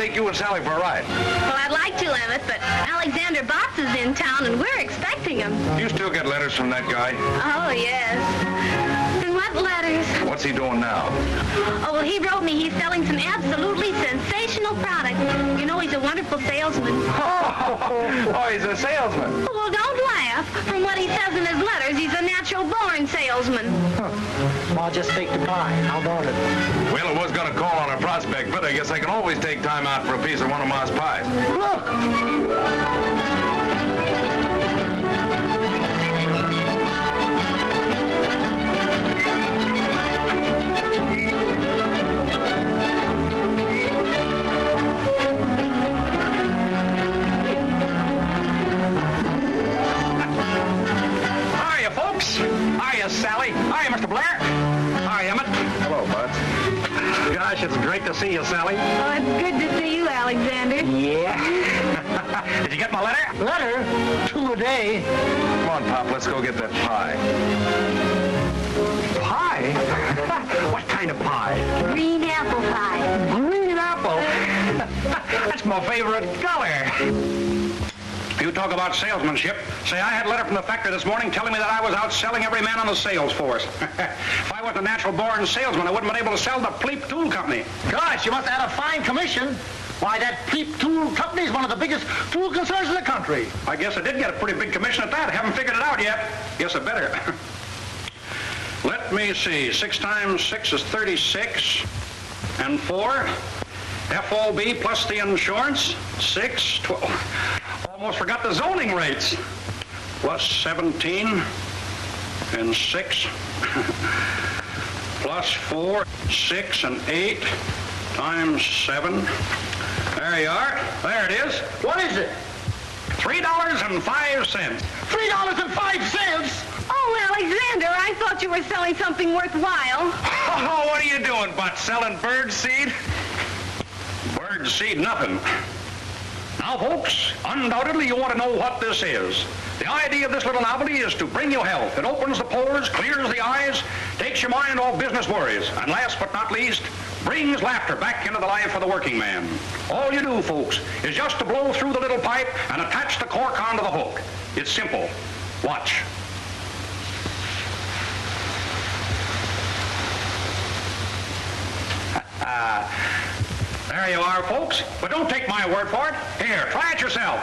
take you and Sally for a ride? Well, I'd like to, Emmett, but Alexander Botts is in town, and we're expecting him. You still get letters from that guy? Oh, yes. And what letters? What's he doing now? Oh, well, he wrote me he's selling some absolutely sensational product. You know, he's a wonderful salesman. Oh, he's a salesman. Well, don't laugh. From what he says in his letters, he's a natural-born salesman. Well, I'll just take the pie. How about it? Well, I was going to call on a prospect, but I guess I can always take time out for a piece of one of Ma's pies. Look! Hiya, Sally. Hiya, Mr. Blair. Hiya, Emmett. Hello, Bud. Gosh, it's great to see you, Sally. Oh, it's good to see you, Alexander. Yeah. Did you get my letter? Letter? 2 a day. Come on, Pop, let's go get that pie. Pie? What kind of pie? Green apple pie. Green apple. That's my favorite color. You talk about salesmanship. Say, I had a letter from the factory this morning telling me that I was outselling every man on the sales force. If I wasn't a natural-born salesman, I wouldn't have been able to sell the Pleep Tool Company. Gosh, you must have had a fine commission. Why, that Pleep Tool Company is one of the biggest tool concerns in the country. I guess I did get a pretty big commission at that. I haven't figured it out yet. Guess I better. Let me see. 6 times 6 is 36. And 4. FOB plus the insurance. 6, 12. Almost forgot the zoning rates. Plus 17 and 6 plus 4, 6 and 8 times 7. There you are. There it is. What is it? $3.05. $3.05? Oh, Alexander, I thought you were selling something worthwhile. Oh, what are you doing, Bud? Selling bird seed? Bird seed, nothing. Now, folks, undoubtedly you want to know what this is. The idea of this little novelty is to bring you health. It opens the pores, clears the eyes, takes your mind off business worries, and last but not least, brings laughter back into the life of the working man. All you do, folks, is just to blow through the little pipe and attach the cork onto the hook. It's simple. Watch. There you are, folks. But don't take my word for it. Here, try it yourself.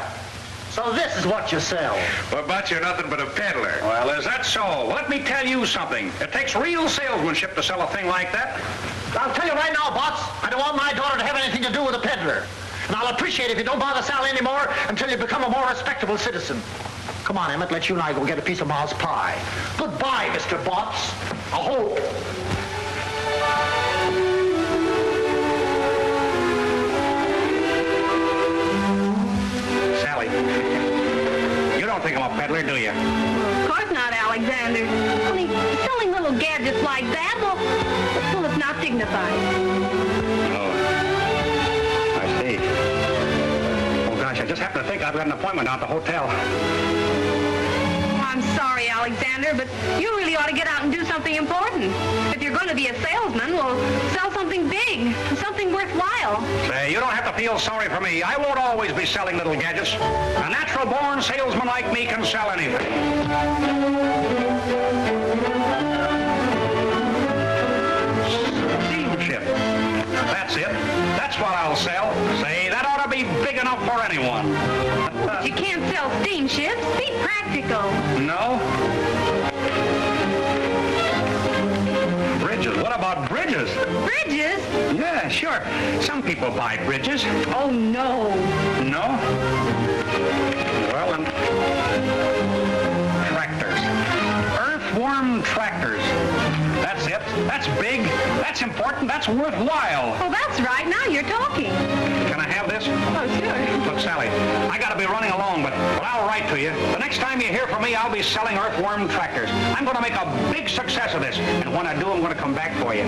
So this is what you sell. Well, Bud, you're nothing but a peddler. Well, is that so? Well, let me tell you something. It takes real salesmanship to sell a thing like that. I'll tell you right now, Bots, I don't want my daughter to have anything to do with a peddler. And I'll appreciate it if you don't bother Sally anymore until you become a more respectable citizen. Come on, Emmett, let you and I go get a piece of Ma's pie. Goodbye, Mr. Bots. I hope. Sally, you don't think I'm a peddler, do you? Of course not, Alexander. Only selling little gadgets like that, well, it's not dignified. Oh, I see. Oh, gosh, I just happened to think I've got an appointment out at the hotel. I'm sorry, Alexander, but you really ought to get out and do something important. If you're going to be a salesman, well, sell something big, something worthwhile. Say, you don't have to feel sorry for me. I won't always be selling little gadgets. A natural-born salesman like me can sell anything. Steamship. That's it. That's what I'll sell. Say, that ought to be big enough for anyone. But you can't sell steamships. Be practical. No? Bridges. What about bridges? Bridges? Yeah, sure. Some people buy bridges. Oh, no. No? Well, then... Tractors. Earthworm tractors. That's it. That's big. That's important. That's worthwhile. Oh, that's right. Now you're talking. Can I have this? Oh, sure. Look, Sally, I gotta be running along, but I'll write to you. The next time you hear from me, I'll be selling Earthworm tractors. I'm gonna make a big success of this, and when I do, I'm gonna come back for you.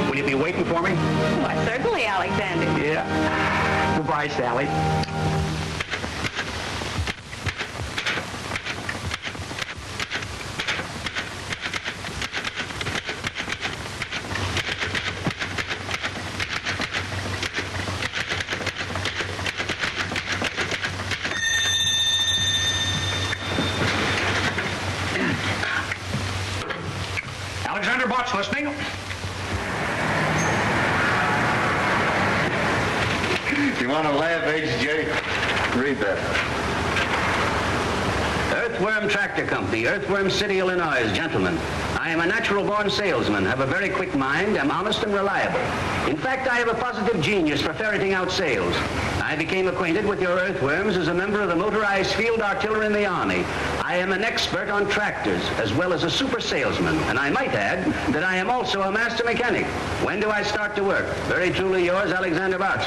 Will you be waiting for me? Why, certainly, Alexander. Yeah. Goodbye, Sally. Alexander Botts listening. You want to laugh, H.J.? Read that. Earthworm Tractor Company, Earthworm City, Illinois. Gentlemen, I am a natural-born salesman, have a very quick mind, am honest and reliable. In fact, I have a positive genius for ferreting out sales. I became acquainted with your earthworms as a member of the motorized field artillery in the Army. I am an expert on tractors, as well as a super salesman, and I might add that I am also a master mechanic. When do I start to work? Very truly yours, Alexander Botts.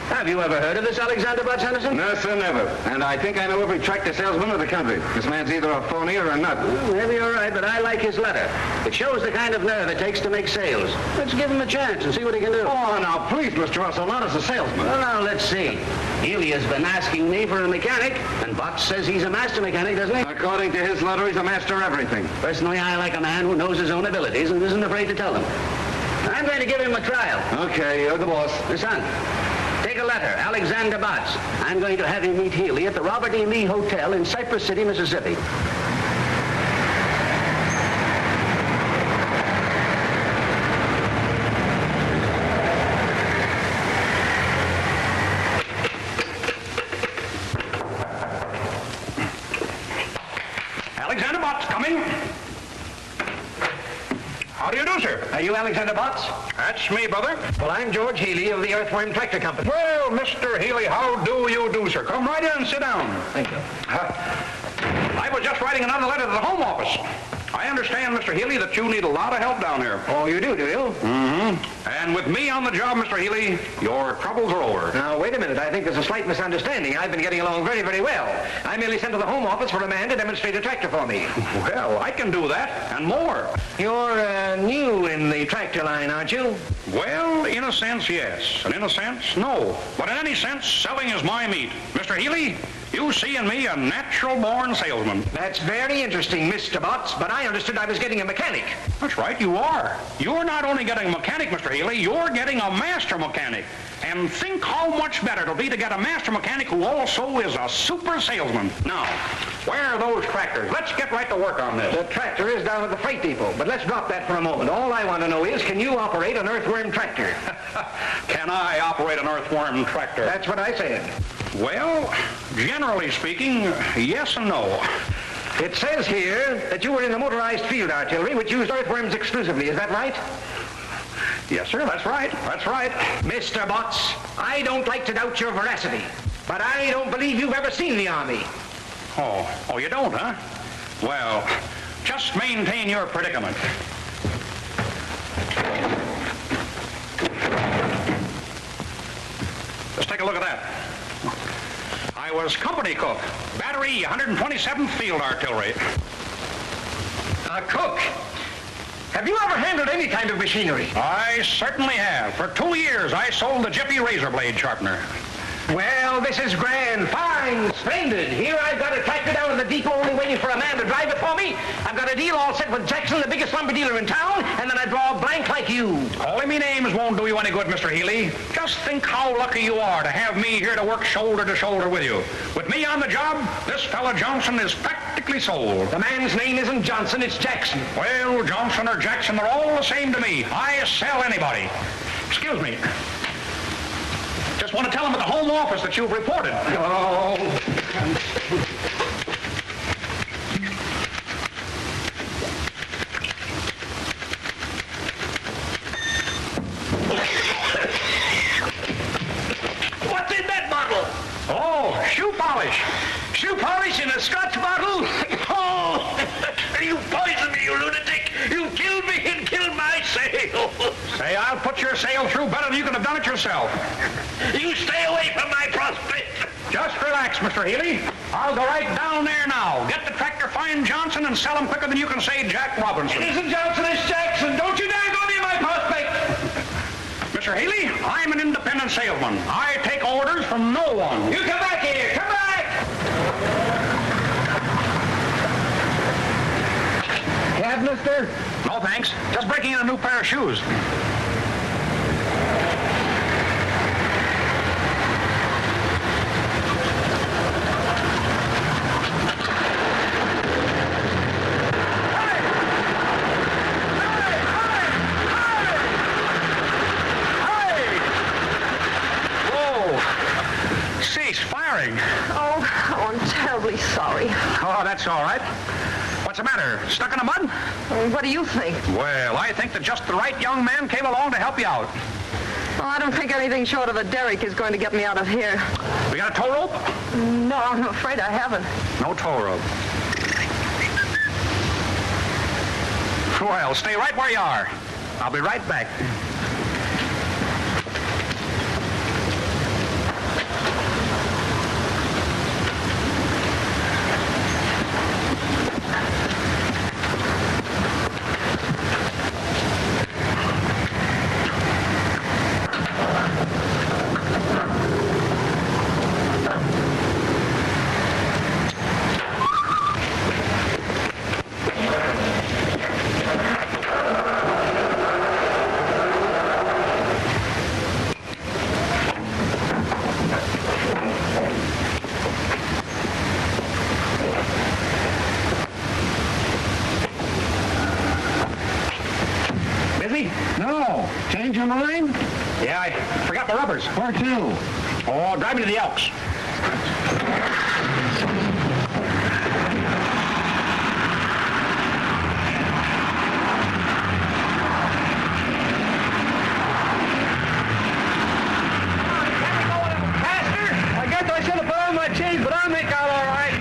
Have you ever heard of this Alexander Botts, Henderson? No, sir, never. And I think I know every tractor salesman of the country. This man's either a phony or a nut. Well, maybe you're right, but I like his letter. It shows the kind of nerve it takes to make sales. Let's give him a chance and see what he can do. Oh, now, please, Mr. Russell, not as a salesman. Well, now, let's see. Elia's been asking me for a mechanic, and Botts says he's a master mechanic, doesn't he? According to his letter, he's a master of everything. Personally, I like a man who knows his own abilities and isn't afraid to tell them. I'm going to give him a trial. Okay, you're the boss. Son, take a letter, Alexander Botts. I'm going to have him meet Healy at the Robert E. Lee Hotel in Cypress City, Mississippi. Alexander Botts coming. How do you do, sir? Are you Alexander Botts? That's me, brother. Well, I'm George Healy of the Earthworm Tractor Company. Well, Mr. Healy, how do you do, sir? Come right in and sit down. Thank you. I was just writing another letter to the Home Office. I understand, Mr. Healy, that you need a lot of help down here. Oh, you do you? Mm-hmm. And with me on the job, Mr. Healy, your troubles are over. Now, wait a minute. I think there's a slight misunderstanding. I've been getting along very, very well. I merely sent to the Home Office for a man to demonstrate a tractor for me. Well, I can do that, and more. You're new in the tractor line, aren't you? Well, in a sense, yes. And in a sense, no. But in any sense, selling is my meat. Mr. Healy, you see in me a natural-born salesman. That's very interesting, Mr. Botts, but I understood I was getting a mechanic. That's right, you are. You're not only getting a mechanic, Mr. Healy, you're getting a master mechanic. And think how much better it'll be to get a master mechanic who also is a super salesman. Now, where are those tractors? Let's get right to work on this. The tractor is down at the freight depot, but let's drop that for a moment. All I want to know is, can you operate an earthworm tractor? Can I operate an earthworm tractor? That's what I said. Well, generally speaking, yes and no. It says here that you were in the motorized field artillery, which used earthworms exclusively. Is that right? Yes, sir, that's right. That's right. Mr. Botts, I don't like to doubt your veracity, but I don't believe you've ever seen the Army. Oh, you don't, huh? Well, just maintain your predicament. Just take a look at that. I was company cook, battery 127th Field Artillery. A cook? Have you ever handled any kind of machinery? I certainly have. For 2 years, I sold the Jiffy razor blade sharpener. Well, this is grand, fine, splendid. Here I've got a tractor down at the depot only waiting for a man to drive it for me. I've got a deal all set with Jackson, the biggest lumber dealer in town, and then I draw a blank like you. Calling me names won't do you any good, Mr. Healy. Just think how lucky you are to have me here to work shoulder to shoulder with you. With me on the job, this fella Johnson is practically sold. The man's name isn't Johnson, it's Jackson. Well, Johnson or Jackson, they're all the same to me. I sell anybody. Excuse me. Just want to tell them at the Home Office that you've reported. Oh. What's in that bottle? Oh, shoe polish. Shoe polish in a Scotch bottle? Oh! You poisoned me, you lunatic! You killed me and killed my sale! Say, I'll put your sale through better than you could have done it yourself. You stay away from my prospect! Just relax, Mr. Healy. I'll go right down there now. Get the tractor, find Johnson, and sell him quicker than you can say Jack Robinson. It isn't Johnson, it's Jackson! Don't you dare go near my prospect! Mr. Healy, I'm an independent salesman. I take orders from no one. You come back here! Come back! Cab, mister? No, thanks. Just breaking in a new pair of shoes. that's all right. What's the matter? Stuck in the mud? What do you think? Well, I think that just the right young man came along to help you out. Well, I don't think anything short of a derrick is going to get me out of here. We got a tow rope? No, I'm afraid I haven't. No tow rope. Well, stay right where you are. I'll be right back. No. Change your mind? Yeah, I forgot the rubbers. Where to? Oh, drive me to the Elks. I guess I should have put on my chains, but I'll make out all right.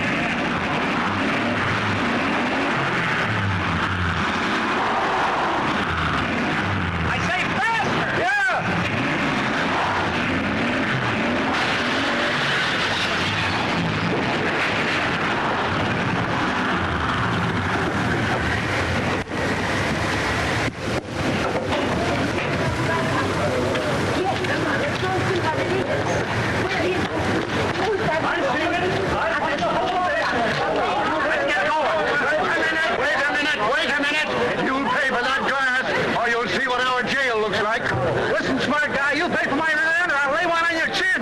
Listen, smart guy, you pay for my rear end or I'll lay one on your chin.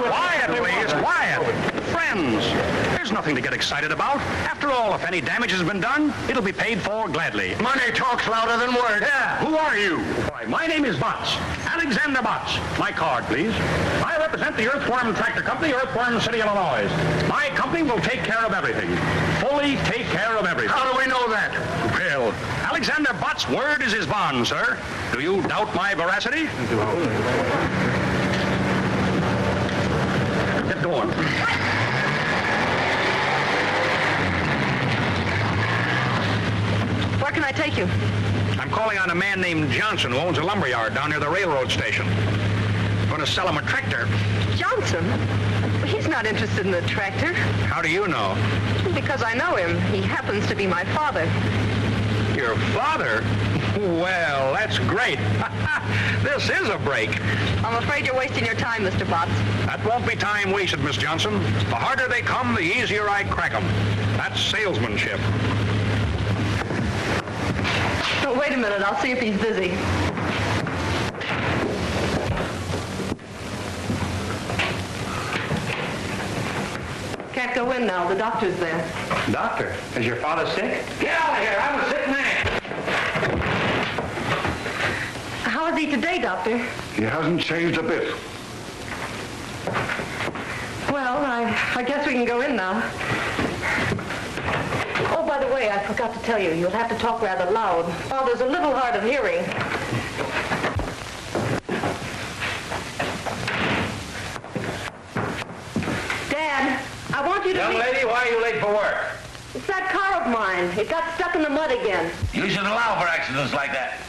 Quiet, please, quiet. Friends, there's nothing to get excited about. After all, if any damage has been done, it'll be paid for gladly. Money talks louder than words. Yeah, who are you? Why, my name is Botts. Alexander Botts. My card, please. I represent the Earthworm Tractor Company, Earthworm City, Illinois. My company will take care of everything. Fully take care of everything. How do we know that? Well, Alexander Botts' word is his bond, sir. Do you doubt my veracity? Get going. Where can I take you? I'm calling on a man named Johnson who owns a lumber yard down near the railroad station. I'm going to sell him a tractor. Johnson? He's not interested in the tractor. How do you know? Because I know him. He happens to be my father. Your father? Well, that's great. This is a break. I'm afraid you're wasting your time, Mr. Botts. That won't be time wasted, Miss Johnson. The harder they come, the easier I crack them. That's salesmanship. Oh, wait a minute. I'll see if he's busy. Can't go in now. The doctor's there. Doctor, is your father sick? Get out of here. I'm a sick man. How is he today, Doctor? He hasn't changed a bit. Well, I guess we can go in now. Oh, by the way, I forgot to tell you, you'll have to talk rather loud. Father's a little hard of hearing. Dad, I want you to... Young lady, why are you late for work? It's that car of mine. It got stuck in the mud again. You should allow for accidents like that.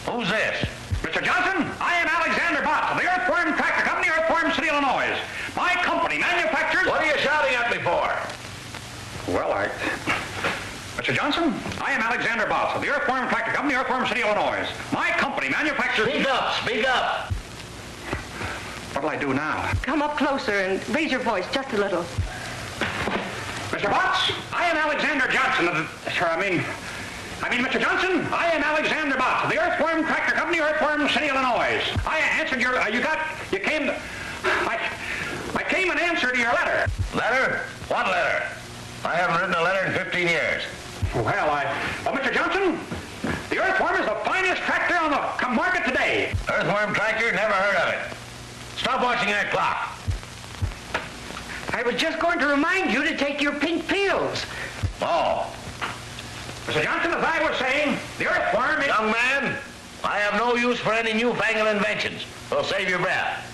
Who's this? Mr. Johnson, I am Alexander Botts of the Earthworm Tractor Company, Earthworm City, Illinois. My company manufactures... What are you shouting at me for? Well, Mr. Johnson, I am Alexander Botts of the Earthworm Tractor Company, Earthworm City, Illinois. My company manufactures... Speak up, speak up. What'll I do now? Come up closer and raise your voice just a little. Mr. Botts, I am Alexander Johnson of the... Mr. Johnson, I am Alexander Botts of the Earthworm Tractor Company, Earthworm City, Illinois. I answered your... I came in answer to your letter. Letter? What letter? I haven't written a letter in 15 years. Well, Mr. Johnson, the Earthworm is the finest tractor on the market today. Earthworm tractor? Never heard of it. Stop watching that clock. I was just going to remind you to take your pink pills. Oh. Mr. Johnson, as I was saying, the earthworm is... Young man, I have no use for any newfangled inventions. So save your breath.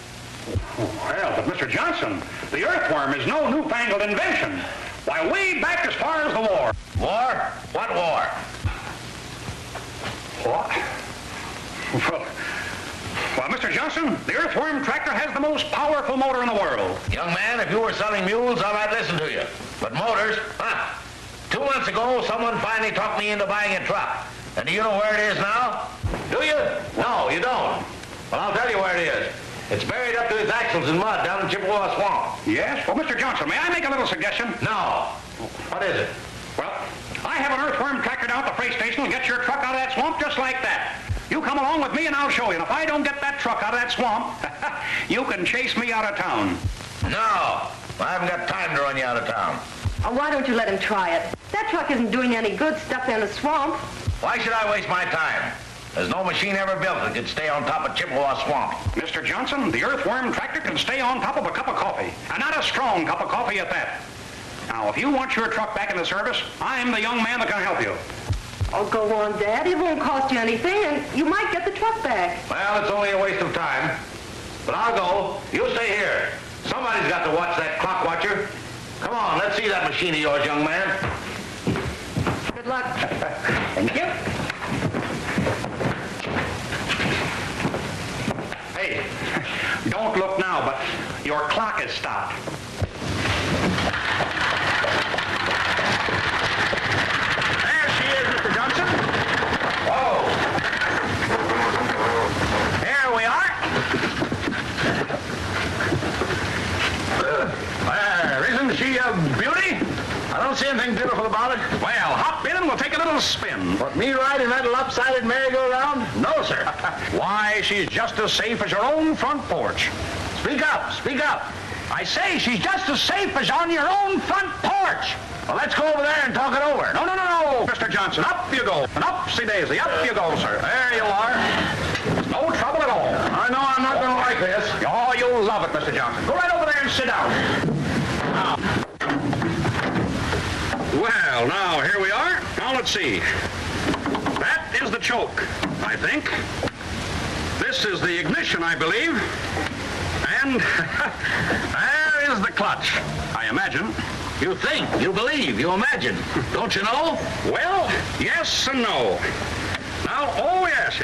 Well, but Mr. Johnson, the earthworm is no newfangled invention. Why, way back as far as the war. War? What war? What? Well, Mr. Johnson, the earthworm tractor has the most powerful motor in the world. Young man, if you were selling mules, I might listen to you. But motors, 2 months ago, someone finally talked me into buying a truck. And do you know where it is now? Do you? No, you don't. Well, I'll tell you where it is. It's buried up to its axles in mud down in Chippewa Swamp. Yes? Well, Mr. Johnson, may I make a little suggestion? No. What is it? Well, I have an earthworm tractor down at the freight station and get your truck out of that swamp just like that. You come along with me and I'll show you. And if I don't get that truck out of that swamp, you can chase me out of town. No. I haven't got time to run you out of town. Oh, why don't you let him try it? That truck isn't doing any good stuck in the swamp. Why should I waste my time? There's no machine ever built that could stay on top of Chippewa Swamp. Mr. Johnson, the earthworm tractor can stay on top of a cup of coffee. And not a strong cup of coffee at that. Now, if you want your truck back in the service, I'm the young man that can help you. Oh, go on, Dad. It won't cost you anything, and you might get the truck back. Well, it's only a waste of time. But I'll go. You stay here. Somebody's got to watch that clock watcher. Come on, let's see that machine of yours, young man. Good luck. Thank you. Hey, don't look now, but your clock is stopped. There she is, Mr. Johnson. Whoa. Here we are. Isn't she a beauty? I don't see anything beautiful about it. Well, hop in and we'll take a little spin. But me riding that lopsided merry-go-round? No, sir. Why, she's just as safe as your own front porch. Speak up, speak up. I say she's just as safe as on your own front porch. Well, let's go over there and talk it over. No, Mr. Johnson. Up you go. And upsy-daisy. Up you go, sir. There you are. No trouble at all. I know I'm not going to like this. Oh, you'll love it, Mr. Johnson. Go right over there and sit down. Well, now, here we are. Now, let's see. That is the choke, I think. This is the ignition, I believe. And there is the clutch, I imagine. You think, you believe, you imagine. Don't you know? Well, yes and no. Now, oh, yes.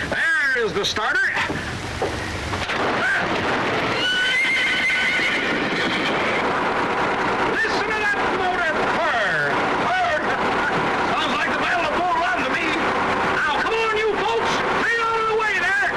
There is the starter. Listen to that motor purr. Purr. Sounds like the Battle of Bull Run to me. Now, come on, you folks. Clear out of the way there.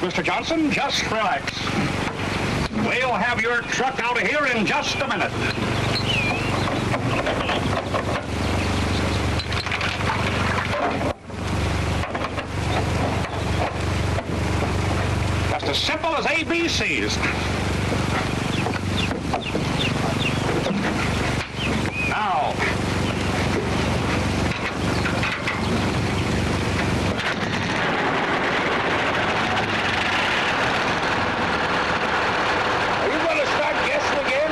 relax, Mr. Johnson. Just relax. We'll have your truck out of here in just a minute. Just as simple as ABCs. Now. Are you going to start guessing again?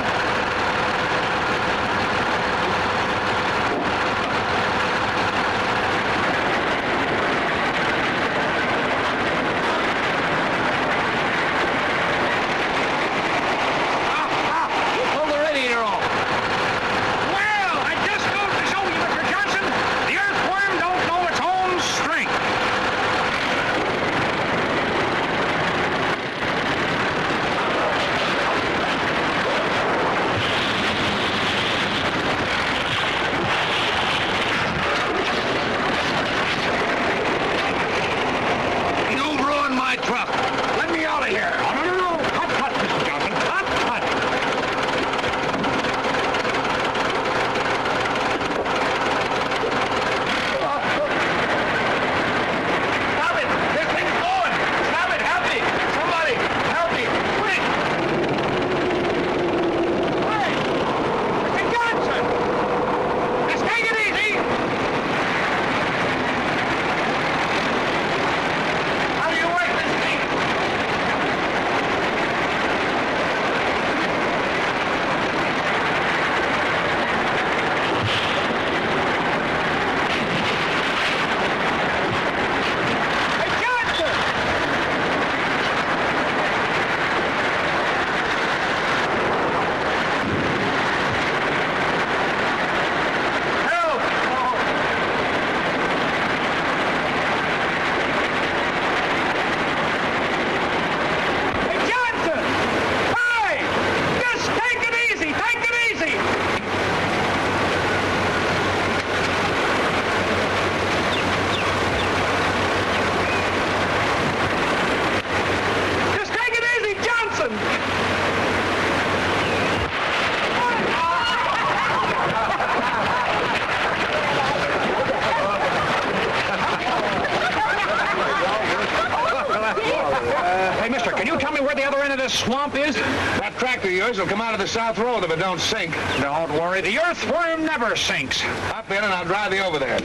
You pulled the radiator off. Well, I just goes to show you, Mr. Johnson, the earthworm don't know its own strength. You ruined my truck. Let me out of here. Oh, no, no, no. Cut, cut, Mr. Johnson. Cut, cut. Stop it! This thing's going! Stop it! Help me! Somebody! Help me! Quick! Hey! Mr. Johnson! Just take it easy. How do you work this thing? Hey, Johnson! Help! Hey, Johnson! Hey! Just take it easy! Take it easy! Just take it easy, Johnson! Hey, mister, can you tell me where the other end of this swamp is? That tractor of yours will come out of the south road if it don't sink. Don't worry, the earthworm never sinks. Hop in and I'll drive you over there.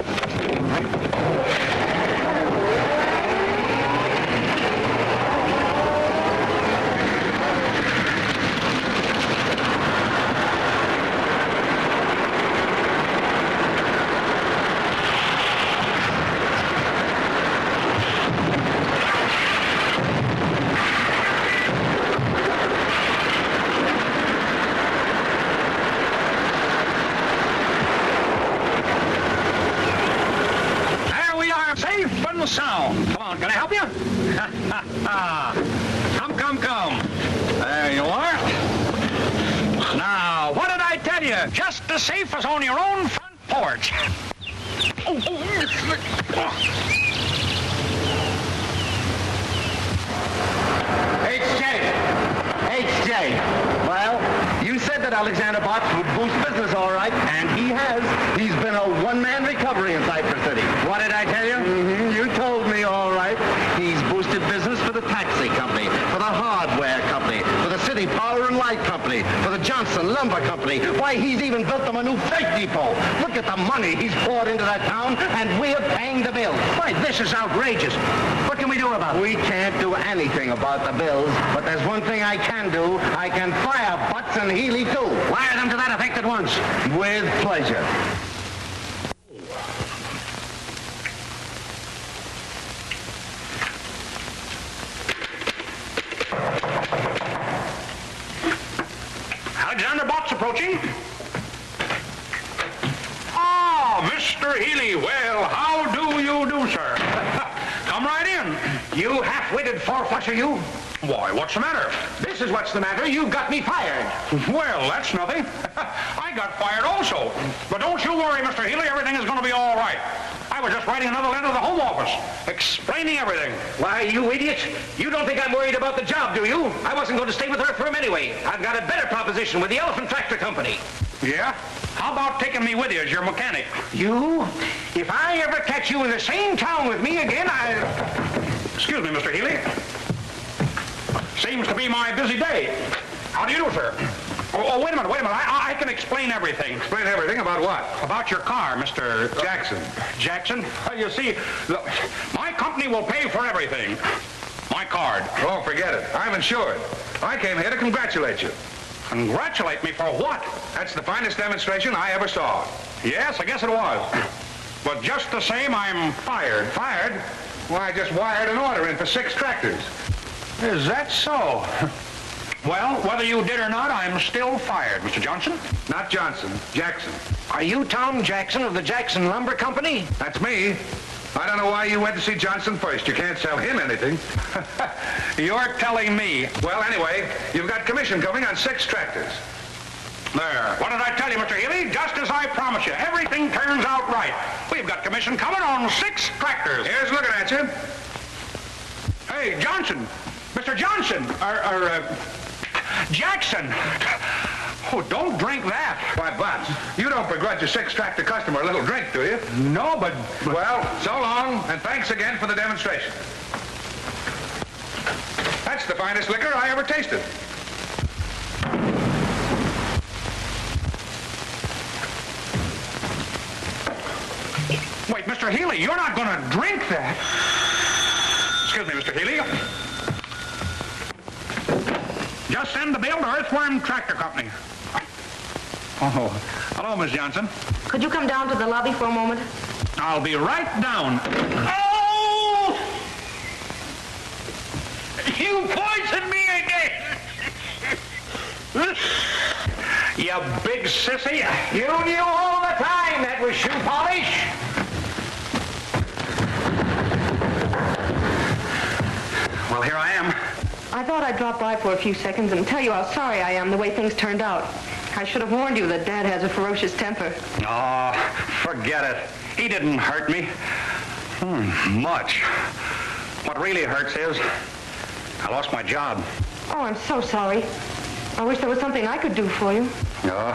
There we are, safe and sound. Come on, can I help you? Come, come, come. There you are. Now, what did I tell you? Just as safe as on your own front porch. H.J. Well, you said that Alexander Botts would boost business all right, and he has. He's been a one-man recovery in Cypress City. What did I tell you? You told me all right. He's boosted business for the taxi company, for the hardware company, for the city power and light company, for the Johnson Lumber Company. Why, he's even built them a new freight depot. Look at the money he's poured into that town, and we're paying the bills. Why, this is outrageous. What can we do about it? We can't do anything about the bills, but there's one thing I can do. I can fire Butts and Healy, too. Wire them to that effect at once. With pleasure. Alexander Botts approaching. Ah, Mr. Healy. Well, how do you do, sir? Come right in. You half-witted four-flusher, you. Why, what's the matter? This is what's the matter. You've got me fired. Well, that's nothing. I got fired also. But don't you worry, Mr. Healy. Everything is going to be all right. I was just writing another letter to the Home Office, explaining everything. Why, you idiot. You don't think I'm worried about the job, do you? I wasn't going to stay with Earthworm anyway. I've got a better proposition with the Elephant Tractor Company. Yeah? How about taking me with you as your mechanic? You? If I ever catch you in the same town with me again, Excuse me, Mr. Healy. Seems to be my busy day. How do you do, sir? Oh, wait a minute. I can explain everything. Explain everything about what? About your car, Mr. Jackson. Jackson? Well, you see, my company will pay for everything. My card. Oh, forget it. I'm insured. I came here to congratulate you. Congratulate me for what? That's the finest demonstration I ever saw. Yes, I guess it was. But just the same, I'm fired. Fired? Why, I just wired an order in for 6 tractors. Is that so? Well, whether you did or not, I'm still fired, Mr. Johnson. Not Johnson, Jackson. are you Tom Jackson of the Jackson Lumber Company? That's me. I don't know why you went to see Johnson first. You can't sell him anything. You're telling me. Well, anyway, you've got commission coming on 6 tractors. There. What did I tell you, Mr. Healy? Just as I promised you. Everything turns out right. We've got commission coming on 6 tractors. Here's looking at you. Hey, Johnson. Mr. Johnson. Jackson. Oh, don't drink that. Why, Butts, you don't begrudge a 6 tractor customer a little drink, do you? No, but... Well, so long, and thanks again for the demonstration. That's the finest liquor I ever tasted. Wait, Mr. Healy, you're not going to drink that. Excuse me, Mr. Healy. Just send the bill to Earthworm Tractor Company. Oh, hello, Miss Johnson. Could you come down to the lobby for a moment? I'll be right down. Oh! You poisoned me again! You big sissy. You knew all the time that was shoe polish. Well, here I am. I thought I'd drop by for a few seconds and tell you how sorry I am the way things turned out. I should have warned you that Dad has a ferocious temper. Oh, forget it. He didn't hurt me. Much. What really hurts is I lost my job. Oh, I'm so sorry. I wish there was something I could do for you. Oh,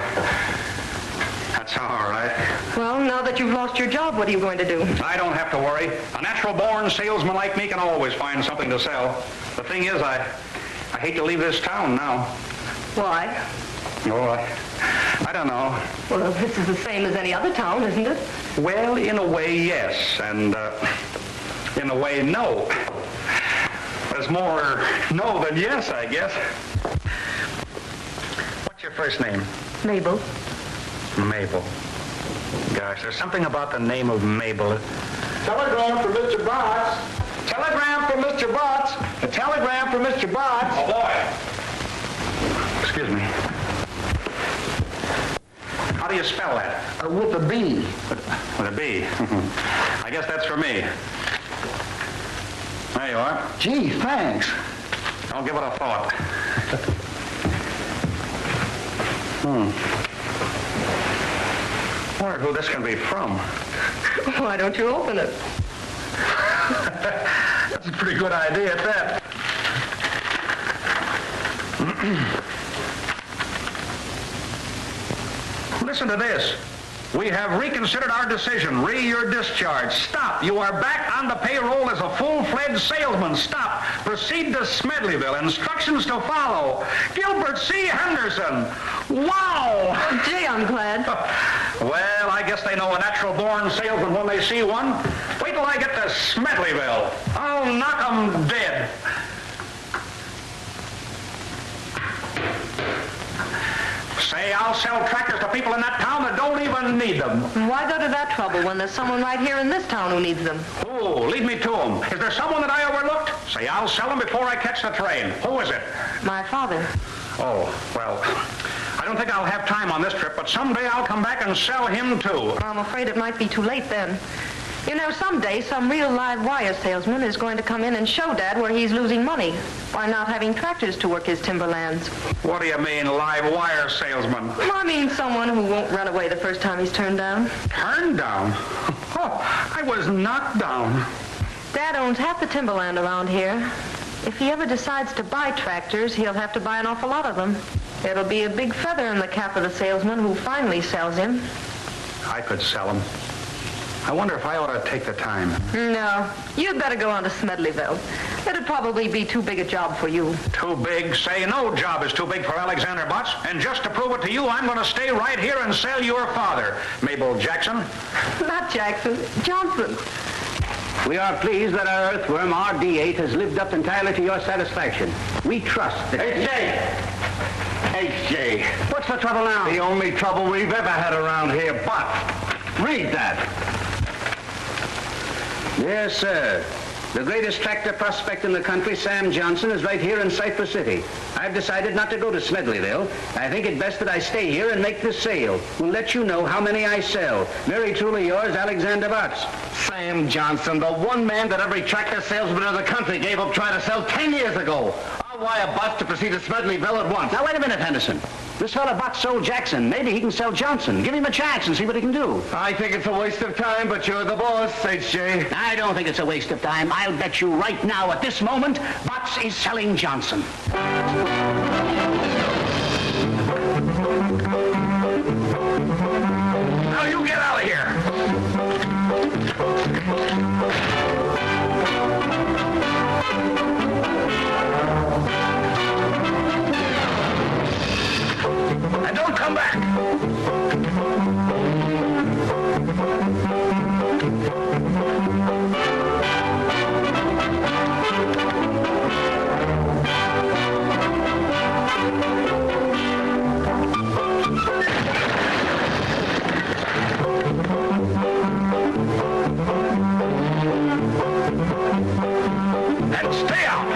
that's all right. Well, now that you've lost your job, what are you going to do? I don't have to worry. A natural-born salesman like me can always find something to sell. The thing is, I hate to leave this town now. Why? Oh, I don't know. Well, this is the same as any other town, isn't it? Well, in a way, yes, and in a way, no. There's more no than yes, I guess. What's your first name? Mabel. Mabel. Gosh, there's something about the name of Mabel. Telegram for Mr. Botts. Telegram for Mr. Botts. A telegram for Mr. Botts. Oh, boy. Excuse me. How do you spell that? With a B. With a B. I guess that's for me. There you are. Gee, thanks. Don't give it a thought. Wonder who this can be from. Why don't you open it? That's a pretty good idea at that. Listen to this. We have reconsidered our decision. Your discharge. Stop. You are back on the payroll as a full-fledged salesman. Stop. Proceed to Smedleyville. Instructions to follow. Gilbert C. Henderson. Wow! Oh, gee, I'm glad. Well, I guess they know a natural-born salesman when they see one. Wait till I get to Smedleyville. I'll knock 'em dead. Say, I'll sell tractors to people in that town that don't even need them. Why go to that trouble when there's someone right here in this town who needs them? Oh, lead me to them. Is there someone that I overlooked? Say, I'll sell them before I catch the train. Who is it? My father. Oh, well, I don't think I'll have time on this trip, but someday I'll come back and sell him, too. I'm afraid it might be too late then. You know, someday some real live wire salesman is going to come in and show Dad where he's losing money by not having tractors to work his timberlands. What do you mean, live wire salesman? I mean someone who won't run away the first time he's turned down. Turned down? Oh, I was knocked down. Dad owns half the timberland around here. If he ever decides to buy tractors, he'll have to buy an awful lot of them. It'll be a big feather in the cap of the salesman who finally sells him. I could sell them. I wonder if I ought to take the time. No, you'd better go on to Smedleyville. It'd probably be too big a job for you. Too big? Say no job is too big for Alexander Butts. And just to prove it to you, I'm going to stay right here and sell your father, Mabel Jackson. Not Jackson, Johnson. We are pleased that our Earthworm RD8 has lived up entirely to your satisfaction. We trust that... H.J. What's the trouble now? The only trouble we've ever had around here, but read that. Yes, sir. The greatest tractor prospect in the country, Sam Johnson, is right here in Cypress City. I've decided not to go to Smedleyville. I think it best that I stay here and make this sale. We'll let you know how many I sell. Very truly yours, Alexander Butts. Sam Johnson, the one man that every tractor salesman in the country gave up trying to sell 10 years ago. I'll wire Butts to proceed to Smedleyville at once. Now, wait a minute, Henderson. This fella Butts sold Jackson. Maybe he can sell Johnson. Give him a chance and see what he can do. I think it's a waste of time, but you're the boss, H.J. I don't think it's a waste of time. I'll bet you right now, at this moment, Butts is selling Johnson. Now you get out of here. And don't come back. And stay out.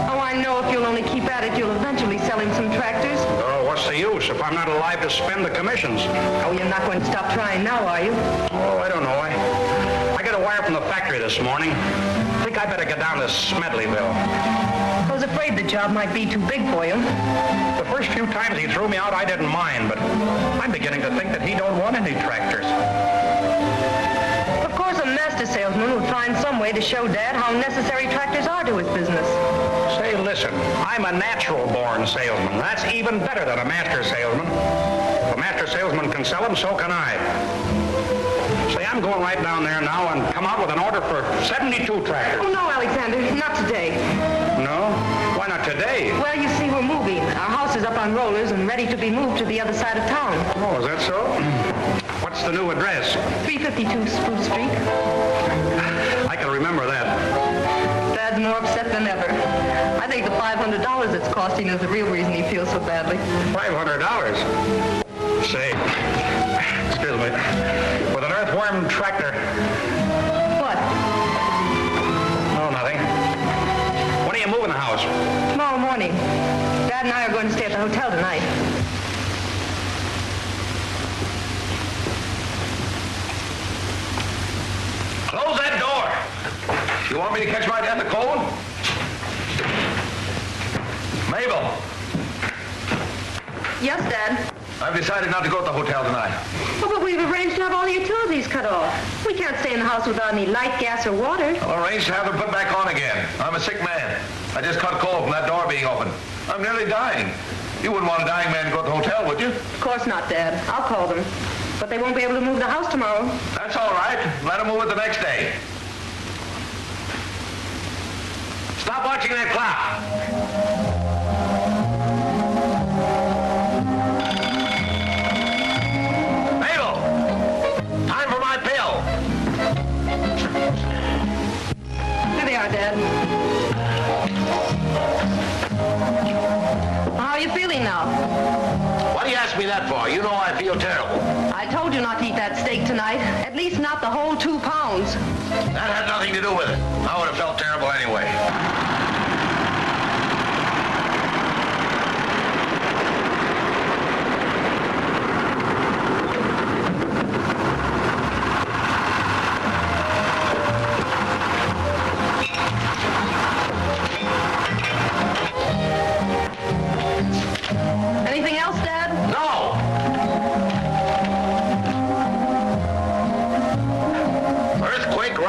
Oh, I know if you'll only keep at it, you'll eventually sell him some tractors. Oh, what's the use if I'm not alive to spend the commissions? Oh, you're not going to stop trying now, are you? Oh, I don't know. I got a wire from the factory this morning. I think I better get down to Smedleyville. I was afraid the job might be too big for you. The first few times he threw me out, I didn't mind, but I'm beginning to think that he don't want any tractors. Of course, a master salesman would find some way to show Dad how necessary tractors are to his business. Say, listen, I'm a natural-born salesman. That's even better than a master salesman. If a master salesman can sell them, so can I. Say, I'm going right down there now and come out with an order for 72 tractors. Oh, no, Alexander, not today. No? Why not today? Well, you see, we're moving. Our house is up on rollers and ready to be moved to the other side of town. Oh, is that so? What's the new address? 352 Spruce Street. I can remember that. Dad's more upset than ever. I think the $500 it's costing is the real reason he feels so badly. $500? Say, excuse me, with an Earthworm tractor. What? Oh, nothing. When are you moving the house? Tomorrow morning. Dad and I are going to stay at the hotel tonight. Close that door. You want me to catch my death of cold? Mabel, Yes, Dad. I've decided not to go to the hotel tonight. Oh, but we've arranged to have all the utilities cut off. We can't stay in the house without any light, gas, or water. I'll arrange to have them put back on again. I'm a sick man. I just caught cold from that door being open. I'm nearly dying. You wouldn't want a dying man to go to the hotel, would you? Of course not, Dad. I'll call them. But they won't be able to move the house tomorrow. That's all right. Let them move it the next day. Stop watching that clock. Mabel! Time for my pill. Here they are, Dad. How are you feeling now? What do you ask me that for? You know I feel terrible. I told you not to eat that steak tonight. At least not the whole 2 pounds. That had nothing to do with it. I would have felt terrible anyway.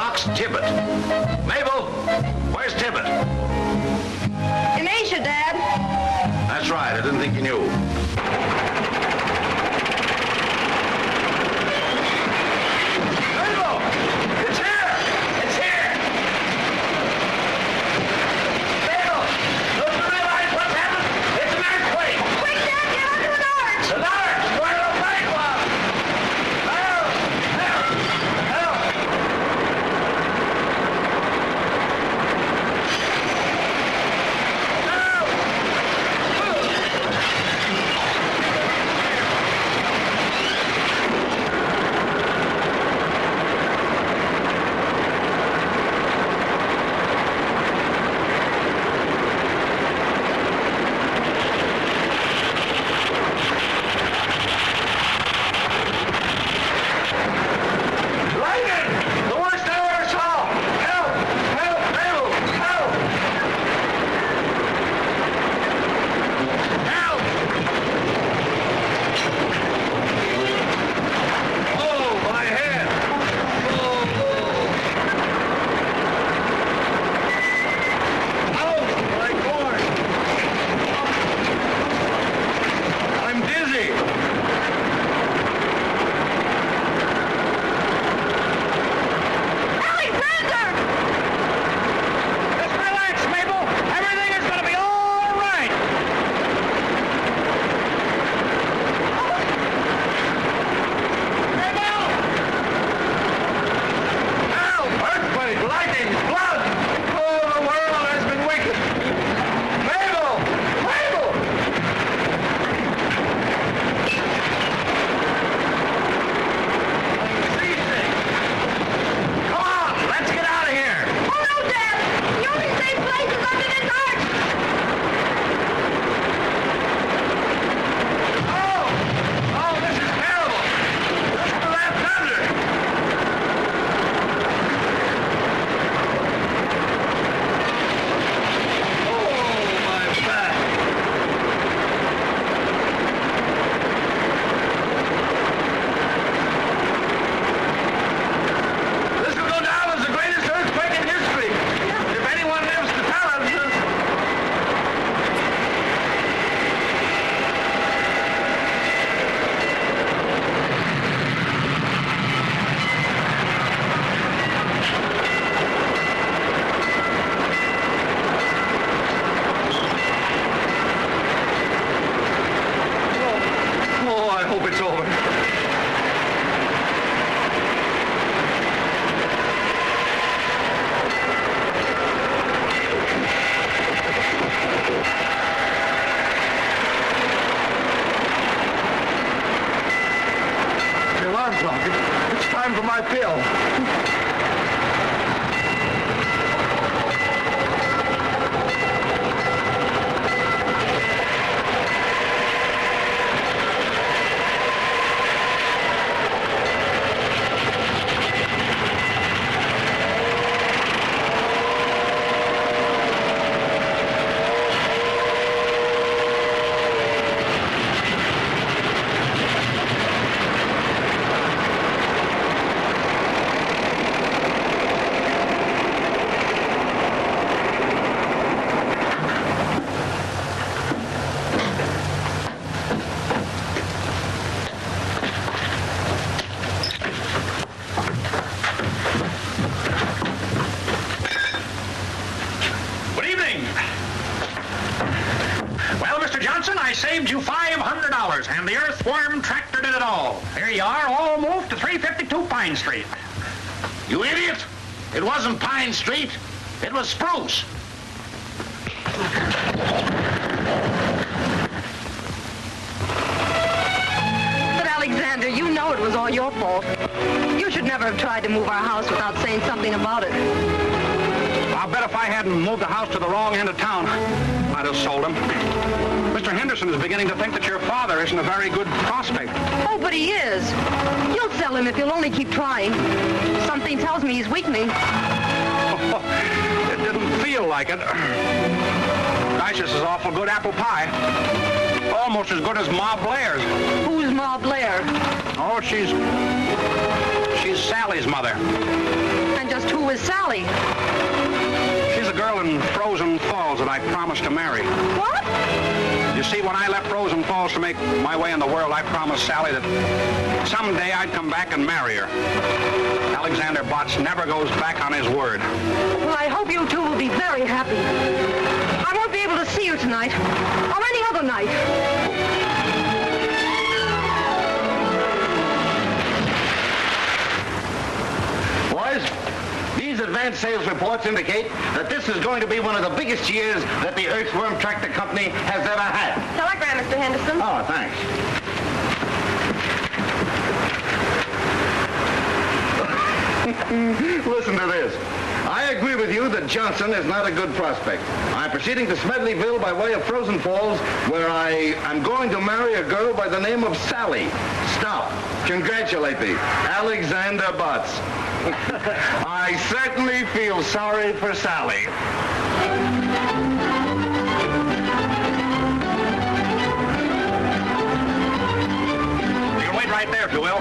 rocks Tibbet. Mabel, where's Tibbet? In Asia, Dad. That's right, I didn't think you knew. Mabel! It's here! It's here! Mabel! Don't you realize what's happened? It's an earthquake! Quick, Dad, get under an arch. An arch! Where the plane was! Help! Help! Help! Lightning! The worst I ever saw! Help! Help! Mabel! Help! Help! Oh, my head! Oh, my cord! I'm dizzy! Alexander! Just relax, Mabel. Everything is going to be all right. Mabel! Help! Earthquake, lightning, flood! Oh, the world has been wicked. Mabel! Mabel! I'm seasick. Come on, let's get out of here. Oh, no, Dad. The only safe place is under this arch. Oh, this is terrible. Listen to that thunder. Oh, my back. This will go down as the greatest earthquake in history. If anyone lives to tell us. Oh, I hope it's over. The alarm clock. It's time for my pill. Good evening. Well, Mr. Johnson, I saved you $500, and the Earthworm tractor did it all. Here you are, all moved to 352 Pine Street. You idiot! It wasn't Pine Street. It was Spruce. But, Alexander, you know it was all your fault. You should never have tried to move our house without saying something about it. I'll bet if I hadn't moved the house to the wrong end of town, I'd have sold him. Mr. Henderson is beginning to think that your father isn't a very good prospect. Oh, but he is. You'll sell him if you'll only keep trying. Something tells me he's weakening. It didn't feel like it. Gosh, this is awful good apple pie. Almost as good as Ma Blair's. Who's Ma Blair? Oh, she's Sally's mother. And just who is Sally? She's a girl in Frozen Falls that I promised to marry. What? You see, when I left Frozen Falls to make my way in the world, I promised Sally that someday I'd come back and marry her. Alexander Botts never goes back on his word. Well, I hope you two will be very happy. I won't be able to see you tonight, or any other night. Boys, these advance sales reports indicate that this is going to be one of the biggest years that the Earthworm Tractor Company has ever had. Telegram, Mr. Henderson. Oh, thanks. Listen to this. I agree with you that Johnson is not a good prospect. I'm proceeding to Smedleyville by way of Frozen Falls, where I am going to marry a girl by the name of Sally. Stop. Congratulate me. Alexander Botts. I certainly feel sorry for Sally. You can wait right there, if you will.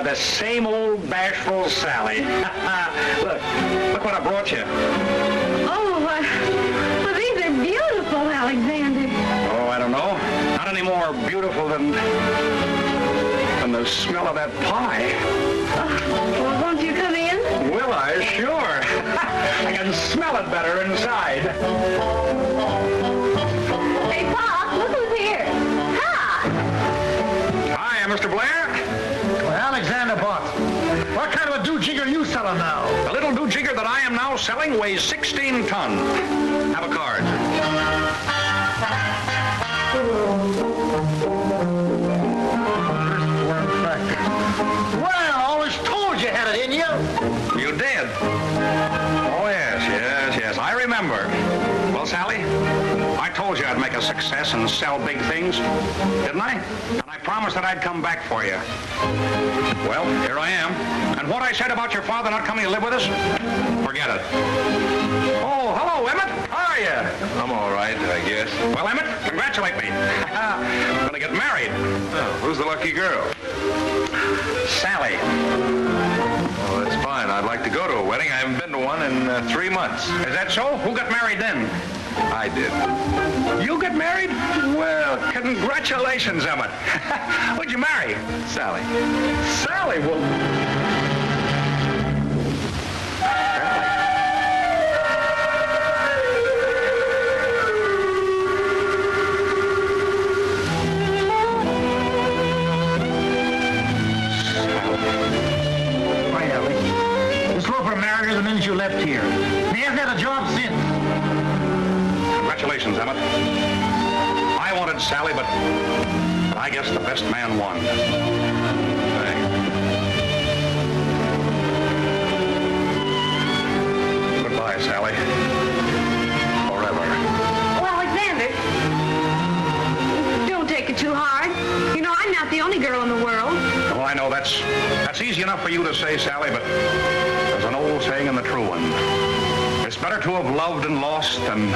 The same old bashful Sally. Look what I brought you. Oh, well, these are beautiful, Alexander. Oh, I don't know. Not any more beautiful than the smell of that pie. Well, won't you come in? Will I? Sure. I can smell it better inside. Hey, Pop, look who's here. Hi. Hi, Mr. Blair. Alexander Botts, what kind of a do-jigger are you selling now? The little do-jigger that I am now selling weighs 16 tons. Have a card. Well, I always told you had it in you. You did? Oh, yes. I remember. Well, Sally, I told you I'd make a success and sell big things, didn't I? And I promised that I'd come back for you. Well, here I am. And what I said about your father not coming to live with us, forget it. Oh, hello, Emmett. How are you? I'm all right, I guess. Well, Emmett, congratulate me. I'm going to get married. Oh, who's the lucky girl? Sally. Oh, that's fine. I'd like to go to a wedding. I haven't been to one in 3 months. Is that so? Who got married then? I did. You got married? Well, congratulations, Emmett. Who'd you marry? Sally. Sally? Well... Why, Alec? This loafer married her the minute you left here. He hasn't had a job since. Congratulations, Emmett. I wanted Sally, but I guess the best man won. Thanks. Goodbye, Sally. Forever. Oh, Alexander, don't take it too hard. You know, I'm not the only girl in the world. Oh, I know that's easy enough for you to say, Sally, but there's an old saying and the true one. It's better to have loved and lost than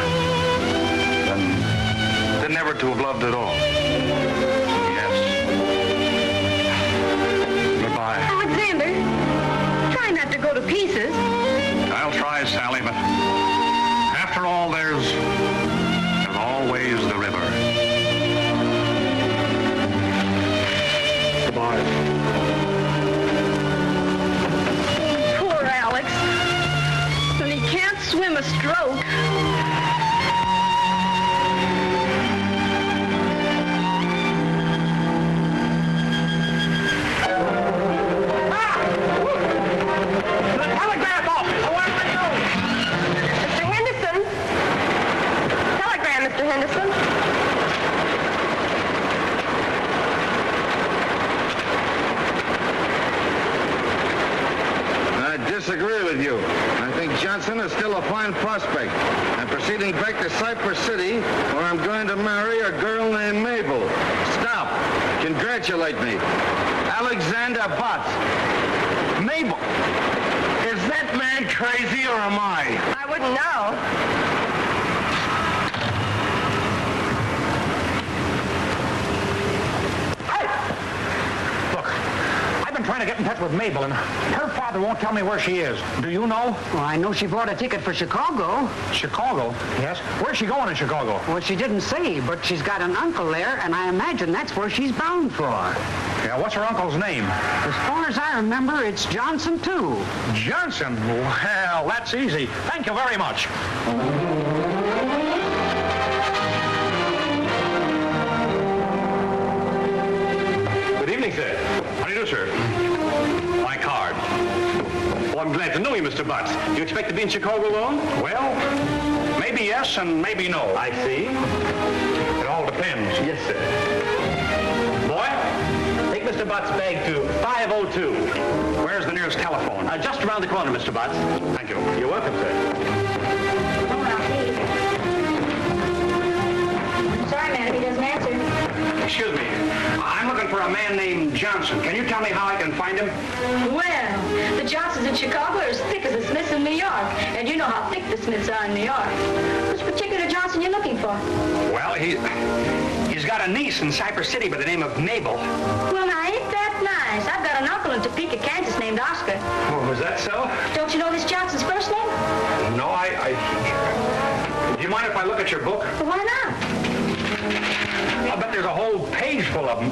never to have loved at all. Yes. Goodbye. Alexander, try not to go to pieces. I'll try, Sally, but after all, there's always the river. Goodbye. Poor Alex. And he can't swim a stroke. Mr. Henderson, disagree with you. I think Johnson is still a fine prospect. I'm proceeding back to Cypress City, where I'm going to marry a girl named Mabel. Stop. Congratulate me. Alexander Botts. Mabel, is that man crazy or am I? I wouldn't know. Trying to get in touch with Mabel, and her father won't tell me where she is. Do you know? Well, I know she bought a ticket for Chicago. Chicago? Yes. Where's she going in Chicago? Well, she didn't say, but she's got an uncle there, and I imagine that's where she's bound for. Yeah, what's her uncle's name? As far as I remember, it's Johnson, too. Johnson? Well, that's easy. Thank you very much. Good evening, sir. How do you do, sir? My card. Oh, I'm glad to know you, Mr. Butts. Do you expect to be in Chicago long? Well, maybe yes and maybe no. I see. It all depends. Yes, sir. Boy, take Mr. Butts' bag to 502. Where's the nearest telephone? Just around the corner, Mr. Butts. Thank you. You're welcome, sir. Sorry, man, if he doesn't answer. Excuse me. I'm looking for a man named Johnson. Can you tell me how I can find him? Well, the Johnsons in Chicago are as thick as the Smiths in New York. And you know how thick the Smiths are in New York. Which particular Johnson you looking for? Well, he's got a niece in Cypress City by the name of Mabel. Well, now, ain't that nice? I've got an uncle in Topeka, Kansas named Oscar. Oh, is that so? Don't you know this Johnson's first name? No, do you mind if I look at your book? Well, why not? I bet there's a whole page full of them.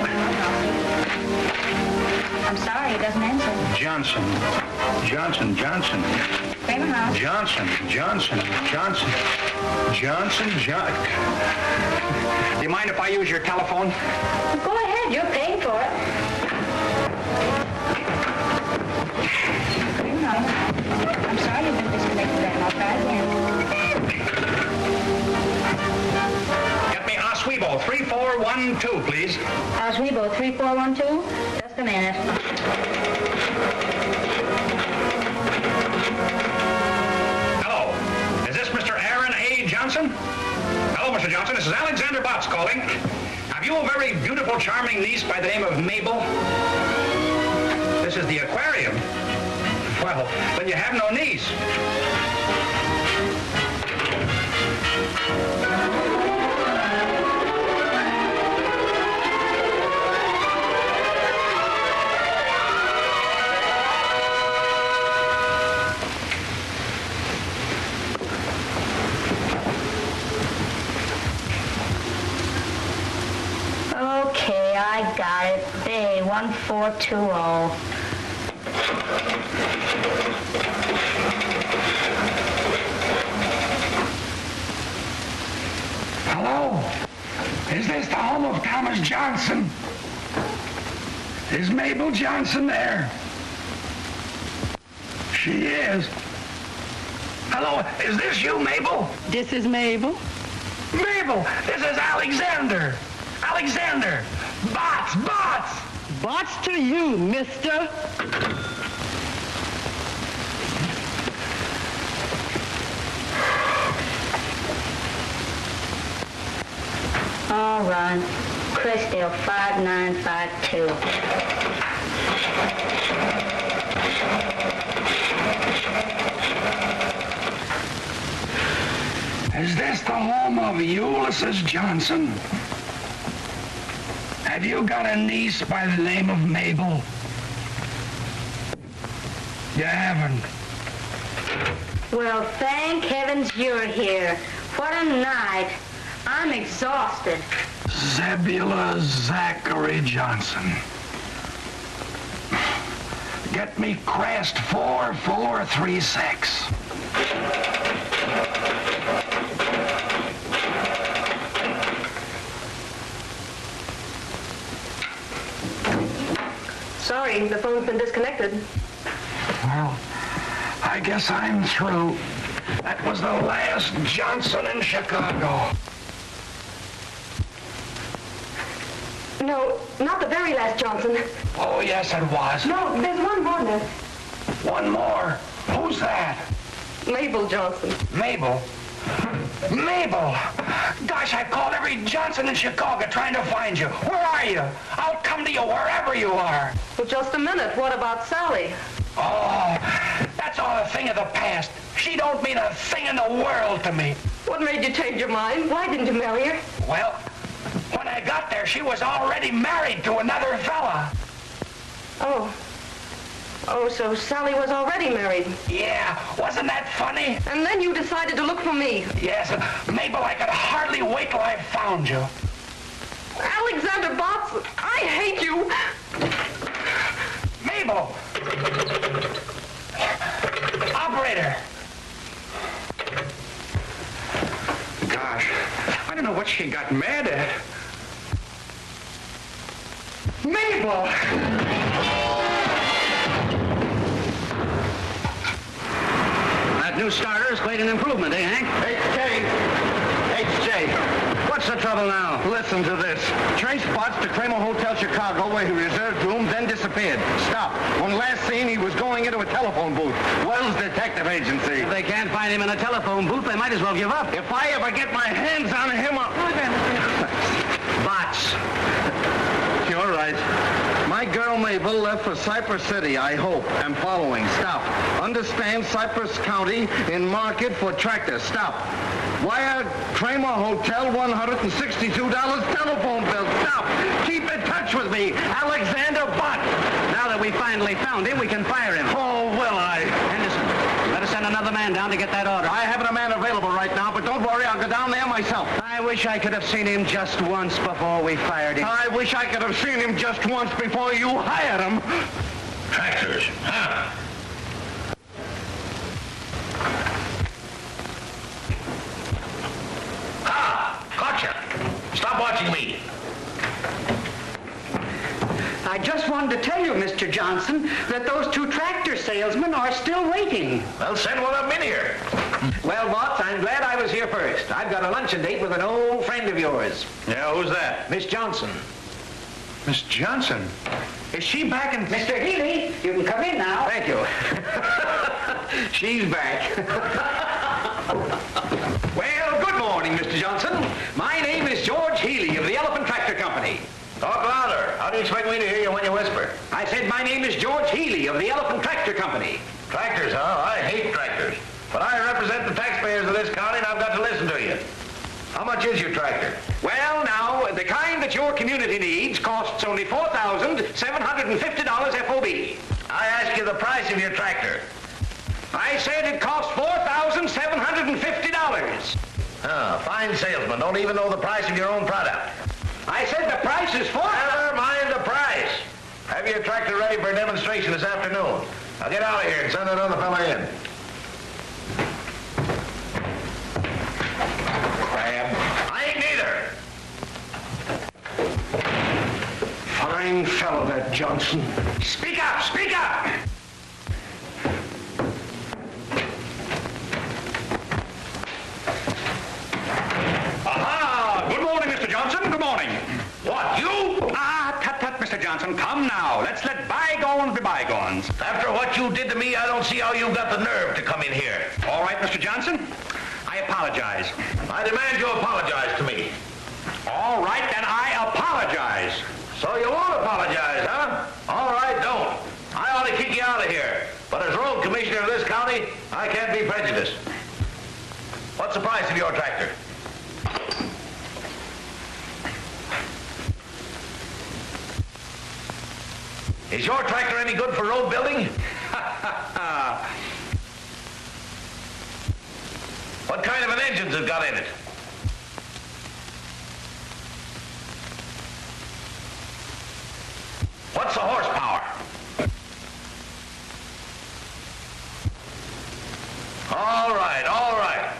I'm sorry, he doesn't answer. Johnson. Kramer House. Johnson. Do you mind if I use your telephone? Well, go ahead, you're paying for it. Kramer House. I'm sorry you've been disconnected then. I'll try again. Get me Oswego 3412, please. Oswego 3412. Just a minute. Hello. Is this Mr. Aaron A. Johnson? Hello, Mr. Johnson. This is Alexander Botts calling. Have you a very beautiful, charming niece by the name of Mabel? This is the aquarium. Well, then you have no niece. Okay, I got it. Bay 1420. Hello? Is this the home of Thomas Johnson? Is Mabel Johnson there? She is. Hello, is this you, Mabel? This is Mabel. Mabel, this is Alexander. Alexander. Botts. What's to you, mister? All right. Crestdale 5952. Is this the home of Ulysses Johnson? Have you got a niece by the name of Mabel? You haven't. Well, thank heavens you're here. What a night. I'm exhausted. Zebula Zachary Johnson. Get me Crest 4436. Sorry, the phone's been disconnected. Well, I guess I'm through. That was the last Johnson in Chicago. No, not the very last Johnson. Oh, yes, it was. No, there's one more there. One more. Who Who's that? Mabel Johnson. Mabel? Mabel! Gosh, I've called every Johnson in Chicago trying to find you. Where are you? I'll come to you wherever you are. Well, just a minute. What about Sally? Oh, that's all a thing of the past. She don't mean a thing in the world to me. What made you change your mind? Why didn't you marry her? Well, when I got there, she was already married to another fella. Oh, so Sally was already married. Yeah, wasn't that funny? And then you decided to look for me. Yes, Mabel, I could hardly wait till I found you. Alexander Botts, I hate you. Mabel! Operator! Gosh, I don't know what she got mad at. Mabel! That new starter is quite an improvement, eh, Hank? H.J. What's the trouble now? Listen to this. Traced Botts to Kramer Hotel Chicago where he reserved room, then disappeared. Stop. When last seen, he was going into a telephone booth. Wells Detective Agency. If they can't find him in a telephone booth, they might as well give up. If I ever get my hands on him, Botts. You're right. My girl Mabel left for Cypress City, I hope. I'm following. Stop. Understand Cypress County in market for tractors. Stop. Wire Kramer Hotel, $162 telephone bill. Stop. Keep in touch with me. Alexander Bott. Now that we finally found him, we can fire him. Oh, will I? Henderson, you better send another man down to get that order. I haven't a man available right now, but don't worry, I'll go down there myself. I wish I could have seen him just once before we fired him. I wish I could have seen him just once before you hired him. Tractors, huh? Gotcha. Stop watching me. I just wanted to tell you, Mr. Johnson, that those two tractor salesmen are still waiting. Well, send one of them in here. Well, Watts, I'm glad I was here first. I've got a luncheon date with an old friend of yours, Yeah, who's that? Miss Johnson. Miss Johnson? Is she back in... Mr. Healy, you can come in now. Thank you. She's back. Well, good morning, Mr. Johnson. My name is George Healy of the Elephant Tractor Company. Talk louder. How do you expect me to hear you when you whisper? I said my name is George Healy of the Elephant Tractor Company. Tractors, huh? I hate tractors. But I represent the taxpayers of this county, and I've got to listen to you. How much is your tractor? Well, now, the kind that your community needs costs only $4,750 FOB. I ask you the price of your tractor. I said it costs $4,750. Fine salesman. Don't even know the price of your own product. I said the price is Never mind the price. Have your tractor ready for a demonstration this afternoon. Now get out of here and send that other fella in. Crab. I ain't neither. Fine fellow, that Johnson. Speak up! Speak up! Aha! Good morning, Mr. Johnson. Good morning. What, you? Tut, Mr. Johnson. Come now. Let's let bygones be bygones. After what you did to me, I don't see how you got the nerve to come in here. All right, Mr. Johnson. I apologize. I demand you apologize to me. All right, then I apologize. So you won't apologize, huh? All right, don't. I ought to kick you out of here. But as road commissioner of this county, I can't be prejudiced. What's the price of your tractor? Is your tractor any good for road building? What kind of an engine's it got in it? What's the horsepower? All right, all right.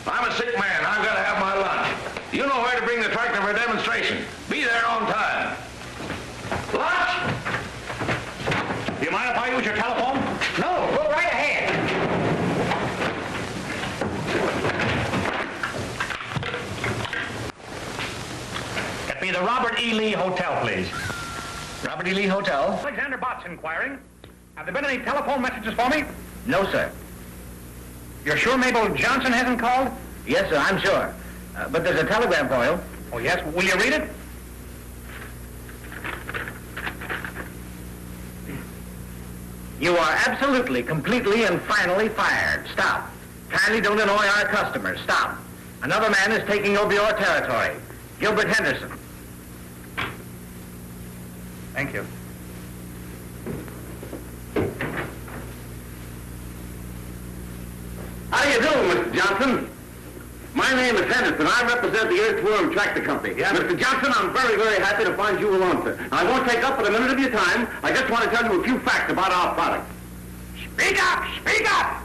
I'm a sick man. I've got to have my lunch. You know where to bring the tractor for a demonstration. Be there on time. Lunch? Do you mind if I use your telephone? No, go right ahead. Get me the Robert E. Lee Hotel, please. Robert E. Lee Hotel? Alexander Botts inquiring. Have there been any telephone messages for me? No, sir. You're sure Mabel Johnson hasn't called? Yes, sir, I'm sure. But there's a telegram for you. Oh, yes? Will you read it? You are absolutely, completely, and finally fired. Stop. Kindly don't annoy our customers. Stop. Another man is taking over your territory. Gilbert Henderson. Thank you. How do you do, Mr. Johnson? My name is Henderson. I represent the Earthworm Tractor Company. Yeah, Mr. Johnson, I'm very, very happy to find you alone, sir. I won't take up but a minute of your time. I just want to tell you a few facts about our product. Speak up! Speak up!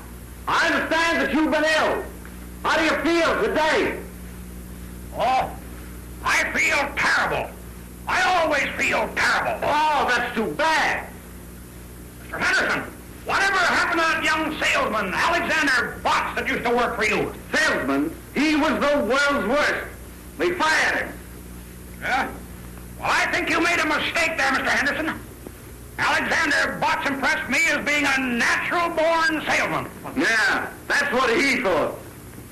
I understand that you've been ill. How do you feel today? Oh, I feel terrible. I always feel terrible. Oh, that's too bad. Mr. Henderson, whatever happened to that young salesman, Alexander Botts, that used to work for you? Salesman? He was the world's worst. We fired him. Yeah? Well, I think you made a mistake there, Mr. Henderson. Alexander Botts impressed me as being a natural-born salesman. Yeah, that's what he thought.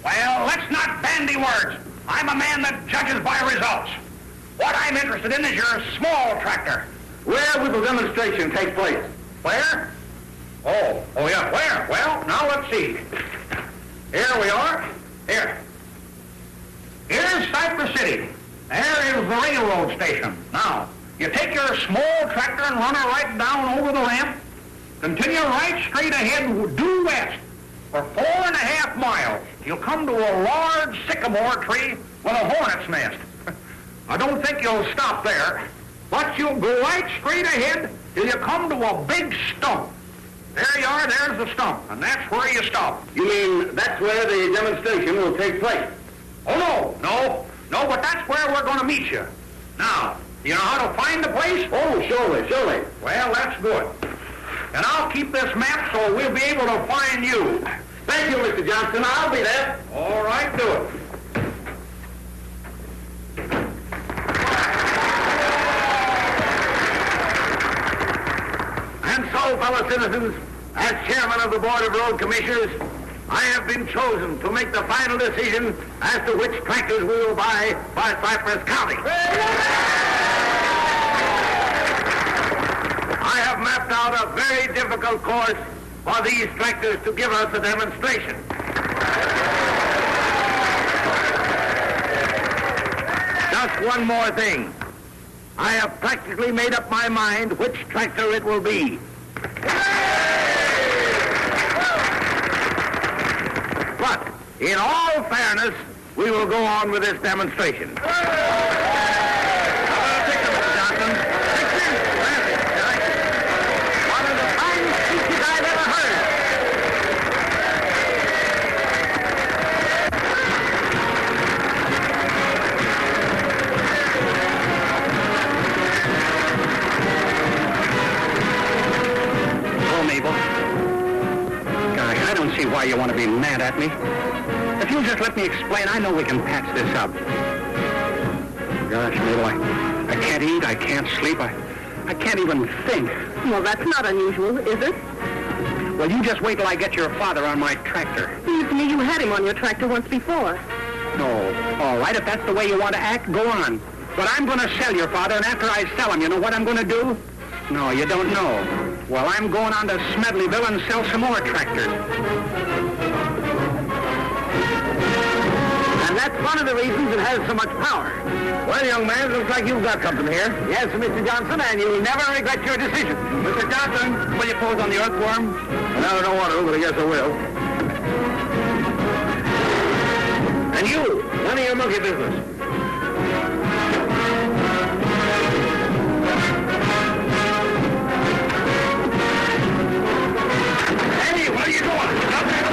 Well, let's not bandy words. I'm a man that judges by results. What I'm interested in is your small tractor. Where will the demonstration take place? Where? Oh, yeah, where? Well, now let's see. Here we are. Here. Here's Cypress City. There is the railroad station. Now, you take your small tractor and run her right down over the ramp. Continue right straight ahead due west for 4.5 miles. You'll come to a large sycamore tree with a hornet's nest. I don't think you'll stop there, but you'll go right straight ahead till you come to a big stump. There you are, there's the stump, and that's where you stop. You mean that's where the demonstration will take place? Oh, no, but that's where we're going to meet you. Now, you know how to find the place? Oh, surely. Well, that's good. And I'll keep this map so we'll be able to find you. Thank you, Mr. Johnson. I'll be there. All right, do it. And so, fellow citizens, as chairman of the Board of Road Commissioners, I have been chosen to make the final decision as to which tractors we will buy by Cypress County. I have mapped out a very difficult course for these tractors to give us a demonstration. Just one more thing. I have practically made up my mind which tractor it will be. But, in all fairness, we will go on with this demonstration. One of the finest speeches I've ever heard. Oh, Mabel. Gosh, I don't see why you want to be mad at me. If you'll just let me explain, I know we can patch this up. Gosh, Mabel, I can't eat, I can't sleep, I can't even think. Well, that's not unusual, is it? Well, you just wait till I get your father on my tractor. Seems to me you had him on your tractor once before. No. All right, if that's the way you want to act, go on. But I'm going to sell your father, and after I sell him, you know what I'm going to do? No, you don't know. Well, I'm going on to Smedleyville and sell some more tractors. And that's one of the reasons it has so much power. Well, young man, looks like you've got something here. Yes, Mr. Johnson, and you'll never regret your decision. Mr. Johnson, will you pose on the Earthworm? Well, I don't want to, but I guess I will. And you, none of your monkey business. Hey, what are you doing? Stop that.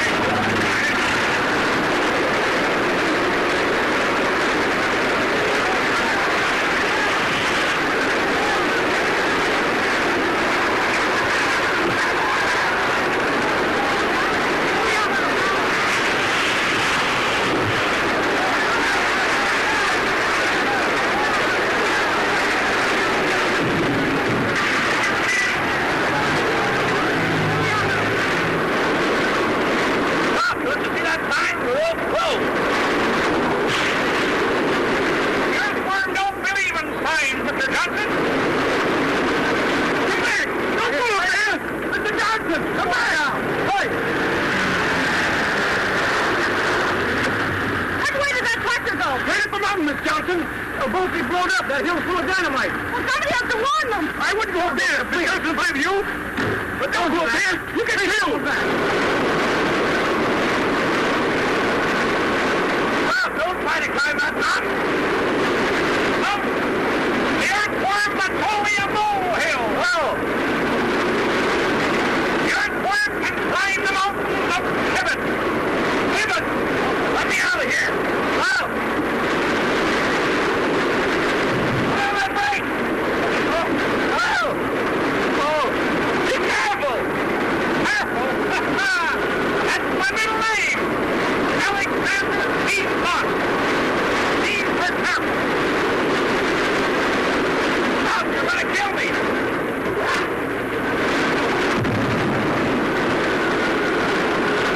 Johnson. They'll both be blown up. That hill's full of dynamite. Well, somebody has to warn them. I wouldn't go up there. Please. I don't blame you. But don't go up there. You get killed. Well, don't try to climb that mountain. Up. The Earthworm but only a molehill. Well, the Earthworm can climb the mountains of Pivot. Pivot. Let me out of here. Well.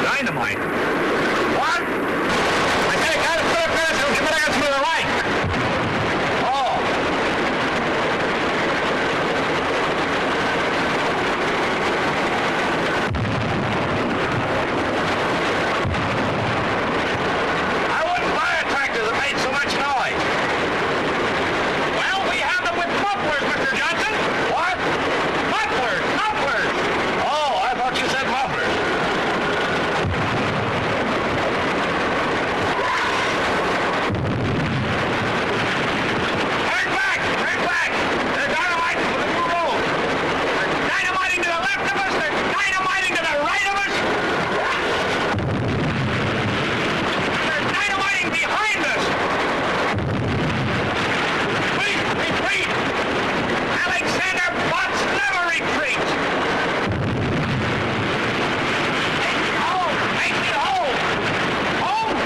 Dynamite. What? I said I gotta put up there so you better answer to the right. Oh. I wouldn't buy a tractor that made so much noise. Well, we have them with mufflers, Mr. Johnson. What? Mufflers, mufflers. Oh, I thought you said mufflers. Turn back! Turn back! They're dynamiting for the new road. They're dynamiting to the left of us. They're dynamiting to the right of us. They're dynamiting behind us. Retreat! Retreat! Alexander Botts never retreats. Take me home! Take me home! Home?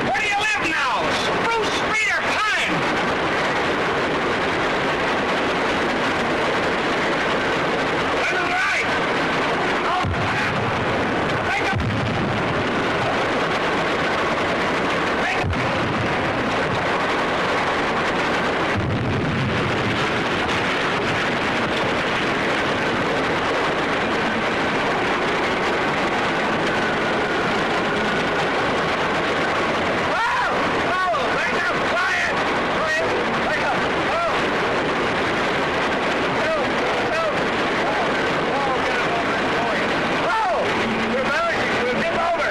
Where do you live now? Spruce Street or Pine? Turn to the right! No! Take up! Take up! Whoa! Whoa! Wake up! Quiet! Quiet! Wake up! Whoa! Whoa! Whoa! Whoa! Get him over! Whoa! We're balancing! We'll get over!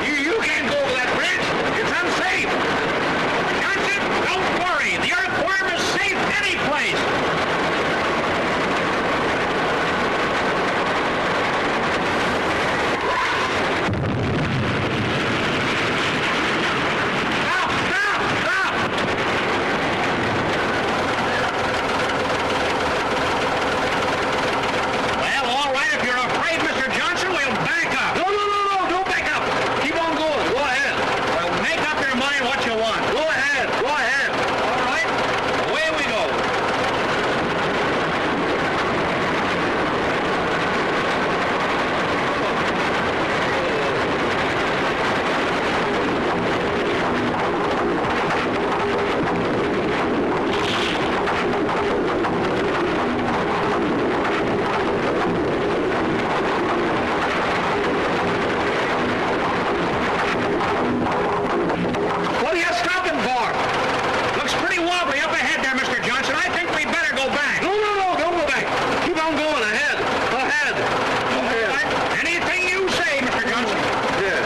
You can't go over that bridge! It's unsafe! Johnson, don't worry! The Earthworm is safe any place! Stop! Stop! Stop! Well, all right, if you're afraid, Mr. Johnson, we'll back up. No, don't back up. Keep on going. Go ahead. Well, make up your mind what you want. Go ahead. Go ahead. All right? Away we go. What are you stopping for? Looks pretty wobbly up ahead there, Mr. Johnson. I think we better go back. No, don't go back. Keep on going ahead. Ahead. Ahead. Anything you say, Mr. Johnson. Yeah.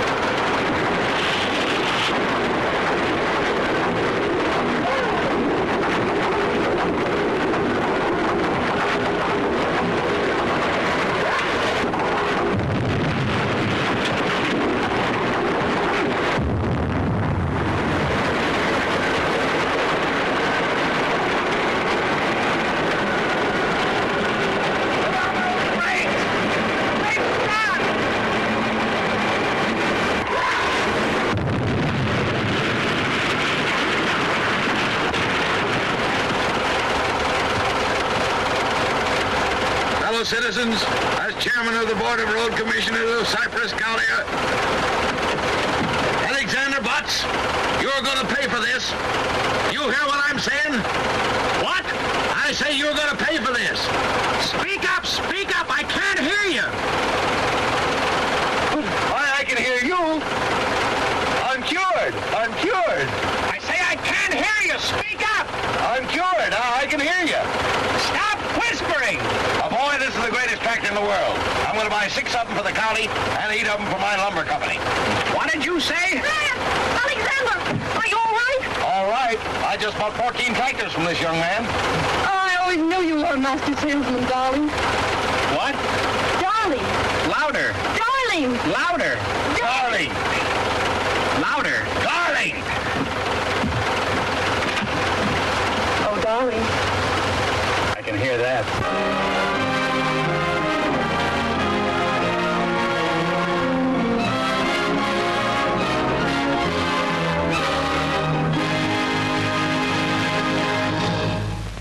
Fellow citizens, as chairman of the Board of Road Commissioners of Cypress County, Alexander Botts, you're going to pay for this. You hear what I'm saying? What? I say you're going to pay for this. Speak up, I in the world. I'm going to buy 6 of them for the county and 8 of them for my lumber company. What did you say? Alexander, are you all right? All right. I just bought 14 tractors from this young man. Oh, I always knew you were a master salesman, darling. What? Darling. Louder. Darling. Louder. Darling. Louder. Darling. Oh, darling. I can hear that.